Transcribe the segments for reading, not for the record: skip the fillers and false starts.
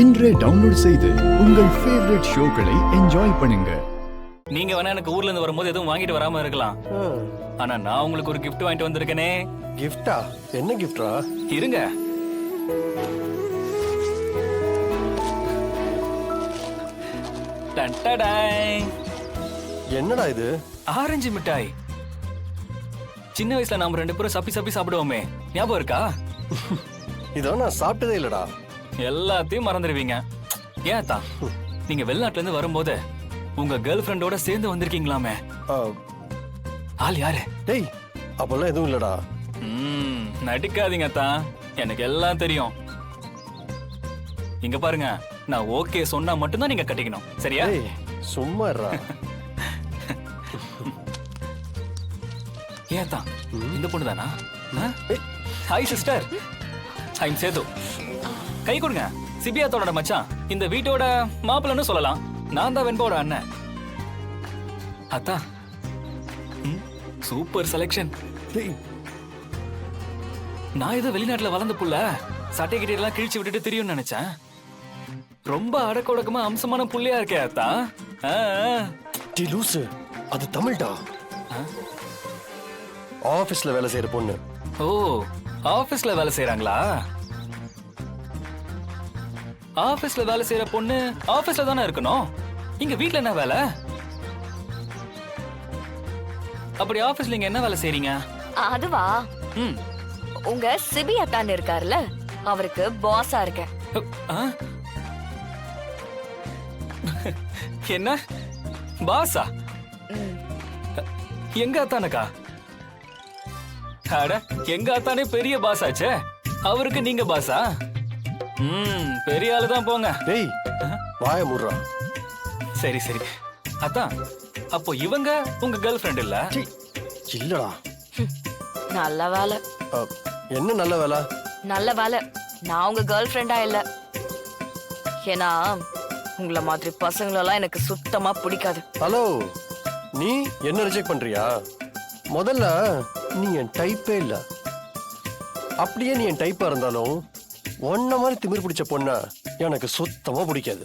இன்றே டவுன்லோட் செய்து உங்கள் ஃபேவரட் ஷோக்களை என்ஜாய் பண்ணுங்க. நீங்க வேணா எனக்கு ஊர்ல இருந்து வரும்போது எதுவும் வாங்கிட்டு வராம இருக்கலாம். ஆனா நான் உங்களுக்கு ஒரு gift வாங்கிட்டு வந்திருக்கேனே. கிஃப்டா? என்ன கிஃப்டா? இருங்க. டன்டடாய். என்னடா இது? ஆரஞ்சு மிட்டாய். சின்ன வயசுல நாம ரெண்டு பேரும் சப்பி சப்பி சாப்பிடுவோமே, ஞாபகம் இருக்கா? இதோ நான் சாப்பிட்டதே இல்லடா. எல்லாத்தையும் மறந்துடுவீங்க. ஏன் தான் நீங்க வெளிநாட்டுல இருந்து வரும்போது உங்க கேர்ள் ஃப்ரெண்டோட சேர்ந்து வந்திருக்கீங்களாமே, ஆள் யாரு? டேய், அப்பெல்லாம் எதுவும் இல்லடா. நடிக்காதீங்க தான், எனக்கு எல்லாம் தெரியும். இங்க பாருங்க, நான் ஓகே சொன்னா மட்டும்தான் நீங்க கட்டிக்கணும், சரியா? டேய் சும்மா இருடா. ஏன் தான் இந்த பொண்ணு தானா? Hi sister, I'm Sethu. கை கொடுங்க. சிபியாத்தோட மச்சான், இந்த வீட்டோட மாப்பிள்ளன்னு சொல்லலாம். நான் தான் வெண்பாவோட அண்ணன். அத்தா, சூப்பர் செலக்ஷன். நான் ஏதோ வெளிநாட்டுல வளர்ந்த புள்ள, சட்டை கிட்ட எல்லாம் கிழிச்சு விட்டுட்டு தெரியும்னு நினைச்சேன். ரொம்ப அடக்க ஒடக்கமா அம்சமான புள்ளையா இருக்கே அத்தா. டேய் லூசு, அது தமிழ்டா. ஆபீஸ்ல வேலை செய்யற பொண்ணு. ஓ, ஆபீஸ்ல வேலை செய்யறாங்களா? ஆபீஸ்ல வேலை செய்யற பொண்ணு ஆபீஸ்ல தானே இருக்கணும். இங்க வீட்ல என்ன வேலை? அப்படி ஆபீஸ்ல நீங்க என்ன வேலை செய்றீங்க? அதுவா, உங்க சிபி அத்தான் இருக்காருல்ல, அவருக்கு பாஸா இருக்கேன். என்ன பாஸா? எங்க அத்தானக்கா? அட, எங்க அத்தானே பெரிய பாஸ் ஆச்சே, அவருக்கு நீங்க பாஸா? பெரிய ஆளு தான் போங்க. டேய் வாய மூடுறா. சரி சரி அதான், அப்போ இவங்க உங்க கேர்ள் ஃப்ரெண்ட் இல்ல? இல்லடா. நல்ல வேலை. என்ன நல்ல வேலை? நல்ல வேலை நான் உங்க கேர்ள் ஃப்ரெண்டா இல்ல. ஏன்னா உங்கள மாதிரி பசங்களெல்லாம் எனக்கு சுத்தமா பிடிக்காது. ஹலோ, நீ என்ன ரிஜெக்ட் பண்றியா? முதல்ல நீ என் டைப்பே இல்ல. அப்படியே நீ என் டைப்பா இருந்தாலும் ஒன்ன மாதிரி திமிர் பிடிச்ச பொண்ண எனக்கு சுத்தமா பிடிக்காது.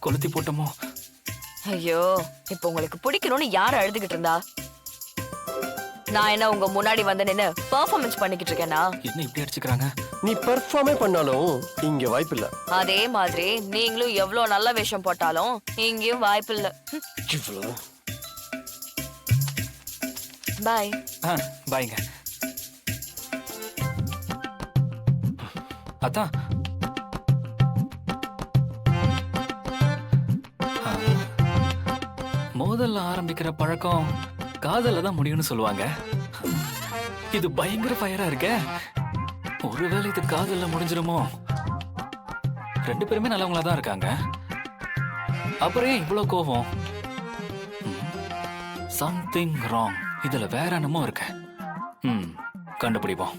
கொளுத்தி போட்டோமோ? ஐயோ, இப்ப உங்களுக்கு பிடிக்கணும்னு யார் அழுதுகிட்டு இருந்தா? நான் என்ன உங்க முன்னாடி வந்து நின்னு பெர்ஃபார்மன்ஸ் பண்ணிக்கிட்டு இருக்கேனா? என்ன இப்படி அடிச்சுக்கிறாங்க? நீ பெர்ஃபார்மே பண்ணாலும் இங்க வாய்ப்பு இல்ல. அதே மாதிரி நீங்களும் எவ்வளவு நல்ல வேஷம் போட்டாலும் இங்கேயும் வாய்ப்பு இல்ல. பாய். பாய்ங்க அதான். மோதல்ல ஆரம்பிக்கிற பழக்கம் காதல்ல தான் முடியும்னு சொல்லுவாங்க. இது பயங்கர ஃபயரா இருக்க. ஒருவேளை இது காதல்ல முடிஞ்சிருமோ? ரெண்டு பேருமே நல்லவங்களா தான் இருக்காங்க, அப்புறம் ஏன் இவ்வளவு கோபம்? Something wrong. இதுல வேற என்னமோ இருக்கு. கண்டுபிடிப்போம்.